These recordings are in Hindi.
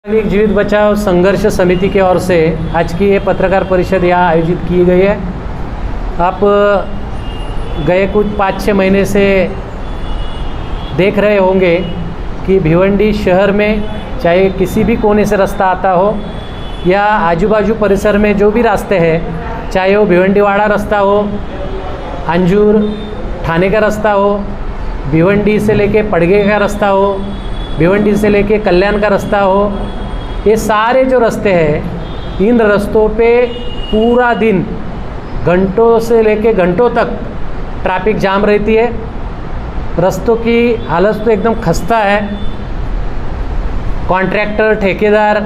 नागरिक जीवित बचाओ संघर्ष समिति की ओर से आज की ये पत्रकार परिषद यहाँ आयोजित की गई है। आप गए कुछ 5-6 महीने से देख रहे होंगे कि भिवंडी शहर में चाहे किसी भी कोने से रास्ता आता हो या आजू बाजू परिसर में जो भी रास्ते हैं, चाहे वो भिवंडीवाड़ा रास्ता हो, अंजूर थाने का रास्ता हो, भिवंडी से लेके पड़गे का रास्ता हो, भिवंडी से लेके कल्याण का रास्ता हो, ये सारे जो रास्ते हैं इन रास्तों पे पूरा दिन घंटों से लेके घंटों तक ट्रैफिक जाम रहती है। रास्तों की हालत तो एकदम खस्ता है। कॉन्ट्रैक्टर ठेकेदार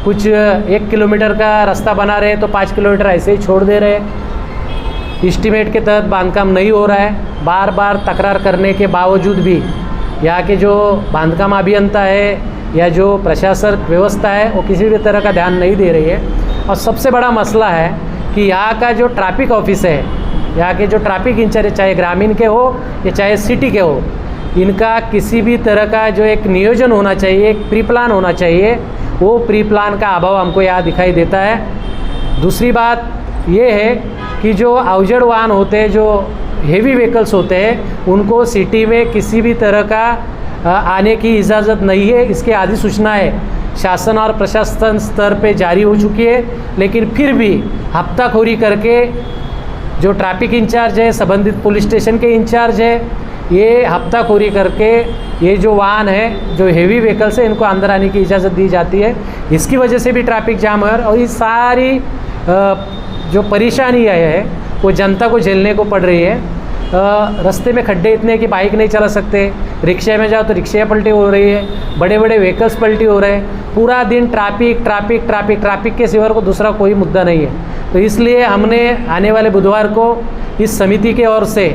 कुछ 1 किलोमीटर का रास्ता बना रहे तो 5 किलोमीटर ऐसे ही छोड़ दे रहे। एस्टीमेट के तहत बांधकाम नहीं हो रहा है। बार बार तकरार करने के बावजूद भी यहाँ के जो बांधकाम अभियंता है या जो प्रशासनिक व्यवस्था है वो किसी भी तरह का ध्यान नहीं दे रही है। और सबसे बड़ा मसला है कि यहाँ का जो ट्रैफिक ऑफिस है, यहाँ के जो ट्रैफिक इंचार्ज, चाहे ग्रामीण के हो या चाहे सिटी के हो, इनका किसी भी तरह का जो एक नियोजन होना चाहिए, एक प्री प्लान होना चाहिए, वो प्री प्लान का अभाव हमको यहाँ दिखाई देता है। दूसरी बात ये है कि जो अवजड़ वाहन होते हैं, जो हेवी व्हीकल्स होते हैं, उनको सिटी में किसी भी तरह का आने की इजाज़त नहीं है। इसके आदि सूचनाएं शासन और प्रशासन स्तर पे जारी हो चुकी है, लेकिन फिर भी हफ्ताखोरी करके जो ट्रैफिक इंचार्ज है, संबंधित पुलिस स्टेशन के इंचार्ज है, ये हफ्ताखोरी करके ये जो वाहन है, जो हेवी व्हीकल्स है, इनको अंदर आने की इजाज़त दी जाती है। इसकी वजह से भी ट्रैफिक जाम है और ये सारी जो परेशानियाँ है वो जनता को झेलने को पड़ रही है। रास्ते में खड्डे इतने कि बाइक नहीं चला सकते, रिक्शे में जाओ तो रिक्शे पलटी हो रही है, बड़े बड़े व्हीकल्स पलटी हो रहे हैं। पूरा दिन ट्रैफिक ट्रैफिक ट्रैफिक ट्रैफिक के सिवा को दूसरा कोई मुद्दा नहीं है। तो इसलिए हमने आने वाले बुधवार को इस समिति के ओर से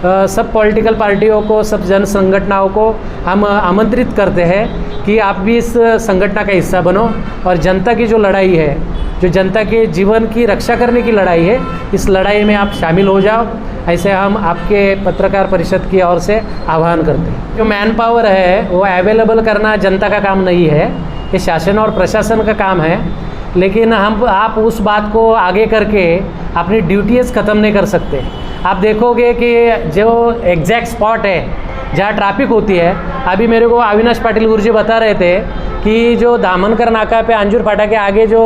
सब पॉलिटिकल पार्टियों को, सब जन संगठनों को हम आमंत्रित करते हैं कि आप भी इस संगठन का हिस्सा बनो और जनता की जो लड़ाई है, जो जनता के जीवन की रक्षा करने की लड़ाई है, इस लड़ाई में आप शामिल हो जाओ। ऐसे हम आपके पत्रकार परिषद की ओर से आह्वान करते हैं। जो मैन पावर है वो अवेलेबल करना जनता का काम नहीं है, ये शासन और प्रशासन का काम है। लेकिन आप उस बात को आगे करके अपनी ड्यूटीज़ ख़त्म नहीं कर सकते। आप देखोगे कि जो एग्जैक्ट स्पॉट है जहाँ ट्रैफिक होती है, अभी मेरे को अविनाश पाटिल गुरुजी बता रहे थे कि जो दामनकर नाका पे अंजूर फाटा के आगे जो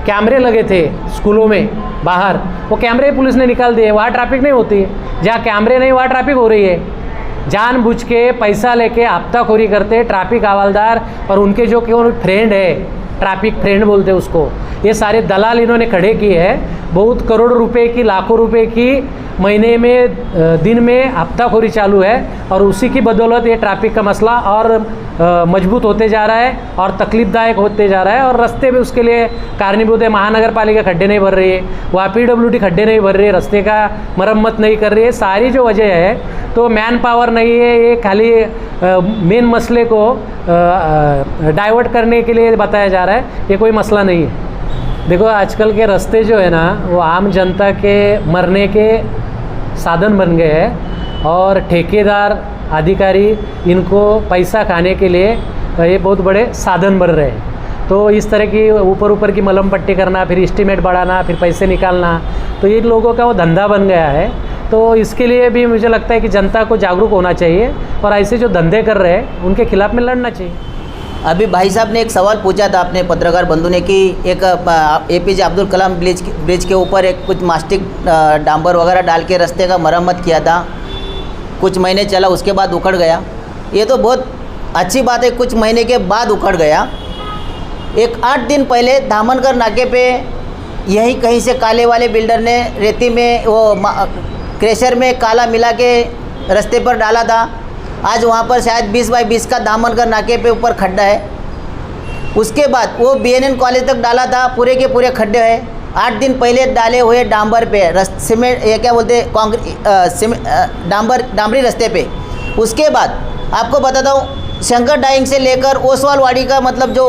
कैमरे लगे थे स्कूलों में बाहर, वो कैमरे पुलिस ने निकाल दिए। वहाँ ट्रैफिक नहीं होती, जहाँ कैमरे नहीं वहाँ ट्रैफिक हो रही है। जानबूझ के पैसा लेके हफ्ताखोरी करते ट्रैफिक हवलदार और उनके जो कौन फ्रेंड है, ट्रैफिक फ्रेंड बोलते हैं उसको, ये सारे दलाल इन्होंने खड़े किए हैं। बहुत करोड़ रुपए की, लाखों रुपए की महीने में, दिन में हफ्ताखोरी चालू है और उसी की बदौलत ये ट्रैफिक का मसला और मजबूत होते जा रहा है और तकलीफदायक होते जा रहा है। और रास्ते में उसके लिए कारणीभूत है महानगर पालिका खड्डे नहीं भर रही है, वहाँ PWD खड्डे नहीं भर रही है, रास्ते का मरम्मत नहीं कर रही है। सारी जो वजह है तो मैन पावर नहीं है, ये खाली मेन मसले को डाइवर्ट करने के लिए बताया जा रहा है, ये कोई मसला नहीं है। देखो आजकल के रास्ते जो है ना वो आम जनता के मरने के साधन बन गए हैं और ठेकेदार अधिकारी इनको पैसा खाने के लिए ये बहुत बड़े साधन बन रहे हैं। तो इस तरह की ऊपर की मलम पट्टी करना, फिर एस्टीमेट बढ़ाना, फिर पैसे निकालना, तो ये लोगों का वो धंधा बन गया है। तो इसके लिए भी मुझे लगता है कि जनता को जागरूक होना चाहिए और ऐसे जो धंधे कर रहे हैं उनके खिलाफ में लड़ना चाहिए। अभी भाई साहब ने एक सवाल पूछा था अपने पत्रकार बंधु ने कि एक APJ अब्दुल कलाम ब्रिज के ऊपर एक कुछ मास्टिक डांबर वगैरह डाल के रास्ते का मरम्मत किया था, कुछ महीने चला, उसके बाद उखड़ गया। ये तो बहुत अच्छी बात है, कुछ महीने के बाद उखड़ गया। एक 8 दिन पहले धामनकर नाके पे यही कहीं से काले वाले बिल्डर ने रेती में वो क्रेशर में काला मिला के रास्ते पर डाला था। आज वहाँ पर शायद 20 बाई 20 का दामनकर नाके पे ऊपर खड्डा है। उसके बाद वो BNN कॉलेज तक डाला था, पूरे के पूरे खड्डे हैं। 8 दिन पहले डाले हुए डांबर पे सीमेंट, ये क्या बोलते हैं, कॉन्क्रीट डांबरी रास्ते पे। उसके बाद आपको बताता हूँ, शंकर डाइंग से लेकर ओसवाल वाड़ी का मतलब जो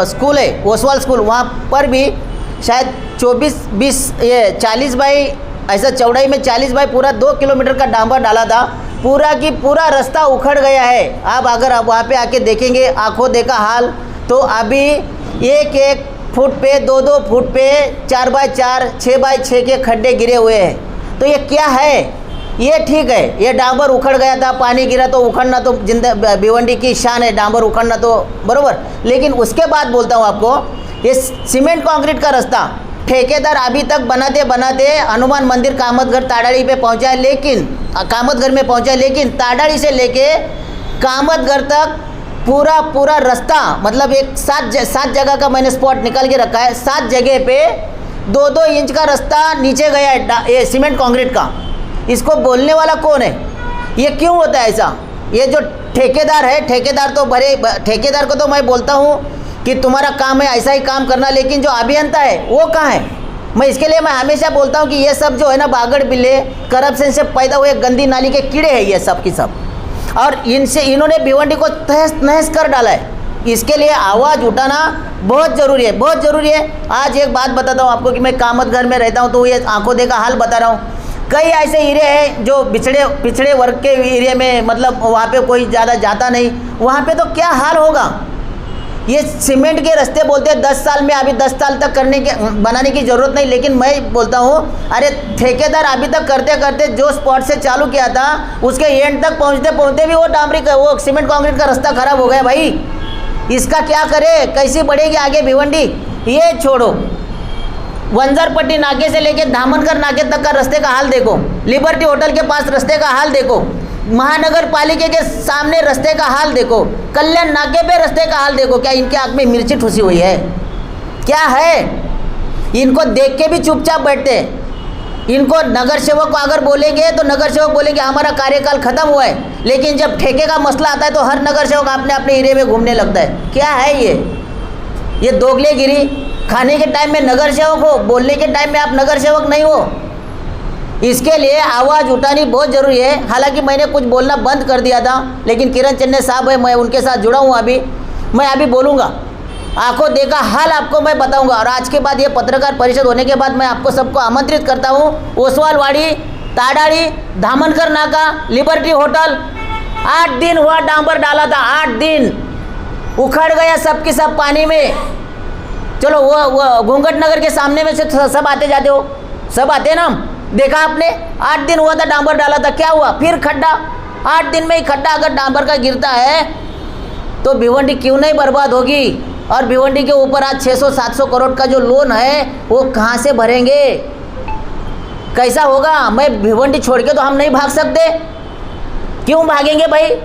स्कूल है, ओसवाल स्कूल, वहाँ पर भी शायद 24-20 ये 40 बाई ऐसा चौड़ाई में 40 बाई पूरा 2 किलोमीटर का डांबर डाला था। पूरा की पूरा रास्ता उखड़ गया है। आप अगर आप वहाँ पे आके देखेंगे, आंखों देखा हाल, तो अभी एक एक फुट पे 2-2 फुट पे 4x4 6x6 के खड्डे गिरे हुए हैं। तो ये क्या है? ये ठीक है, ये डांबर उखड़ गया था, पानी गिरा तो उखड़ना तो जिंदा भिवंडी की शान है, डांबर उखड़ना तो बरोबर। लेकिन उसके बाद बोलता हूँ आपको, ये सीमेंट कंक्रीट का रास्ता ठेकेदार अभी तक बनाते बनाते हनुमान मंदिर कामतघर ताड़ाड़ी पे पहुँचा है, लेकिन कामतघर में पहुँचा है, लेकिन ताड़ाड़ी से लेके कामतघर तक पूरा रास्ता, मतलब एक 7 जगह का मैंने स्पॉट निकाल के रखा है, 7 जगह पे 2-2 इंच का रास्ता नीचे गया है ये सीमेंट कंक्रीट का। इसको बोलने वाला कौन है? ये क्यों होता है ऐसा? ये जो ठेकेदार है, ठेकेदार तो ठेकेदार को तो मैं बोलता हूँ कि तुम्हारा काम है ऐसा ही काम करना, लेकिन जो अभियंता है वो कहाँ है? मैं इसके लिए मैं हमेशा बोलता हूँ कि ये सब जो है ना बागड़ बिल्ले, करप्शन से पैदा हुए गंदी नाली के कीड़े हैं ये सब की सब, और इन्होंने भिवंडी को तहस नहस कर डाला है। इसके लिए आवाज़ उठाना बहुत ज़रूरी है, बहुत ज़रूरी है। आज एक बात बताता हूँ आपको कि मैं कामतघर में रहता हूँ, तो ये आंखों देखा हाल बता रहा हूँ। कई ऐसे एरिया हैं जो पिछड़े वर्ग के एरिया में, मतलब वहाँ पे कोई ज़्यादा जाता नहीं, वहाँ पे तो क्या हाल होगा। ये सीमेंट के रास्ते बोलते हैं 10 साल में, अभी 10 साल तक बनाने की ज़रूरत नहीं, लेकिन मैं बोलता हूँ अरे ठेकेदार अभी तक करते करते जो स्पॉट से चालू किया था उसके एंड तक पहुँचते भी वो सीमेंट कंक्रीट का रास्ता ख़राब हो गया भाई। इसका क्या करे? कैसी बढ़ेगी आगे भिवंडी? ये छोड़ो, वंजरपट्टी नाके से लेके धामनकर नाके तक का रास्ते का हाल देखो, लिबर्टी होटल के पास रास्ते का हाल देखो, महानगर पालिका के सामने रास्ते का हाल देखो, कल्याण नाके पे रास्ते का हाल देखो। क्या इनके आँख में मिर्ची ठुसी हुई है? क्या है? इनको देख के भी चुपचाप बैठते हैं। इनको नगर सेवक को अगर बोलेंगे तो नगर सेवक बोलेंगे हमारा कार्यकाल खत्म हुआ है, लेकिन जब ठेके का मसला आता है तो हर नगर सेवक अपने एरिया में घूमने लगता है। क्या है ये दोगलेगिरी? खाने के टाइम में नगर सेवक हो, बोलने के टाइम में आप नगर सेवक नहीं हो। इसके लिए आवाज़ उठानी बहुत ज़रूरी है। हालांकि मैंने कुछ बोलना बंद कर दिया था, लेकिन किरण चन्ने साहब है, मैं उनके साथ जुड़ा हूँ। मैं अभी बोलूँगा, आंखों देखा हाल आपको मैं बताऊँगा। और आज के बाद ये पत्रकार परिषद होने के बाद मैं आपको सबको आमंत्रित करता हूँ। ओसवालवाड़ी, ताड़ाड़ी, धामनकर नाका, लिबर्टी होटल, 8 दिन हुआ डांबर डाला था, 8 दिन उखड़ गया सबके सब पानी में। चलो वो घूंघट नगर के सामने में से सब आते जाते हो, सब आते ना, देखा आपने? 8 दिन हुआ था डांबर डाला था, क्या हुआ? फिर खड्डा। 8 दिन में ही खड्डा अगर डांबर का गिरता है तो भिवंडी क्यों नहीं बर्बाद होगी? और भिवंडी के ऊपर आज 600-700 करोड़ का जो लोन है वो कहाँ से भरेंगे? कैसा होगा? मैं भिवंडी छोड़ के तो हम नहीं भाग सकते। क्यों भागेंगे भाई?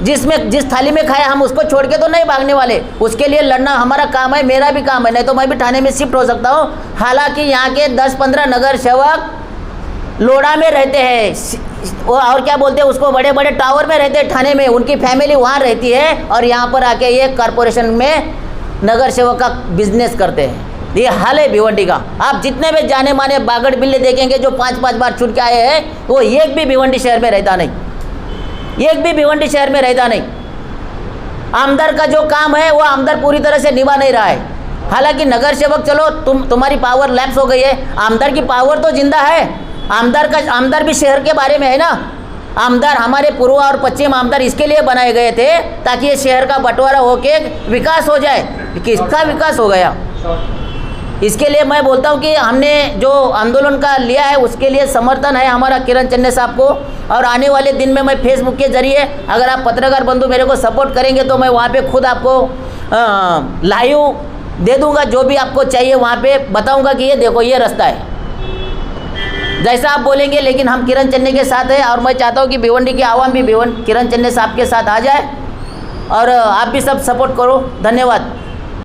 जिस थाली में खाया हम उसको छोड़ के तो नहीं भागने वाले। उसके लिए लड़ना हमारा काम है, मेरा भी काम है, नहीं तो मैं भी थाने में शिफ्ट हो सकता हूँ। हालांकि यहाँ के 10-15 नगर सेवक लोड़ा में रहते हैं, और क्या बोलते हैं उसको, बड़े बड़े टावर में रहते हैं थाने में, उनकी फैमिली वहाँ रहती है, और यहाँ पर आके ये कॉरपोरेशन में नगर सेवक का बिजनेस करते हैं। ये हाल है भिवंडी का। आप जितने भी जाने माने बागड़ बिल्ले देखेंगे जो 5-5 बार छूट के आए हैं, वो एक भी भिवंडी शहर में रहता नहीं, एक भी भिवंडी शहर में रहता नहीं। आमदार का जो काम है वो आमदार पूरी तरह से निभा नहीं रहा है। हालांकि नगर सेवक, चलो तुम्हारी पावर लैप्स हो गई है, आमदार की पावर तो जिंदा है। आमदार भी शहर के बारे में है ना। आमदार हमारे पूर्व और पश्चिम आमदार इसके लिए बनाए गए थे ताकि ये शहर का बंटवारा होके विकास हो जाए। किसका विकास हो गया? इसके लिए मैं बोलता हूँ कि हमने जो आंदोलन का लिया है उसके लिए समर्थन है हमारा किरण चन्ने साहब को। और आने वाले दिन में मैं फेसबुक के ज़रिए, अगर आप पत्रकार बंधु मेरे को सपोर्ट करेंगे तो मैं वहाँ पे खुद आपको लाइव दे दूँगा, जो भी आपको चाहिए वहाँ पे बताऊँगा कि ये देखो ये रास्ता है, जैसा आप बोलेंगे। लेकिन हम किरण चन्ने के साथ हैं, और मैं चाहता हूँ कि भिवंडी की आवाम भी किरण चन्ने साहब के साथ आ जाए, और आप भी सब सपोर्ट करो। धन्यवाद।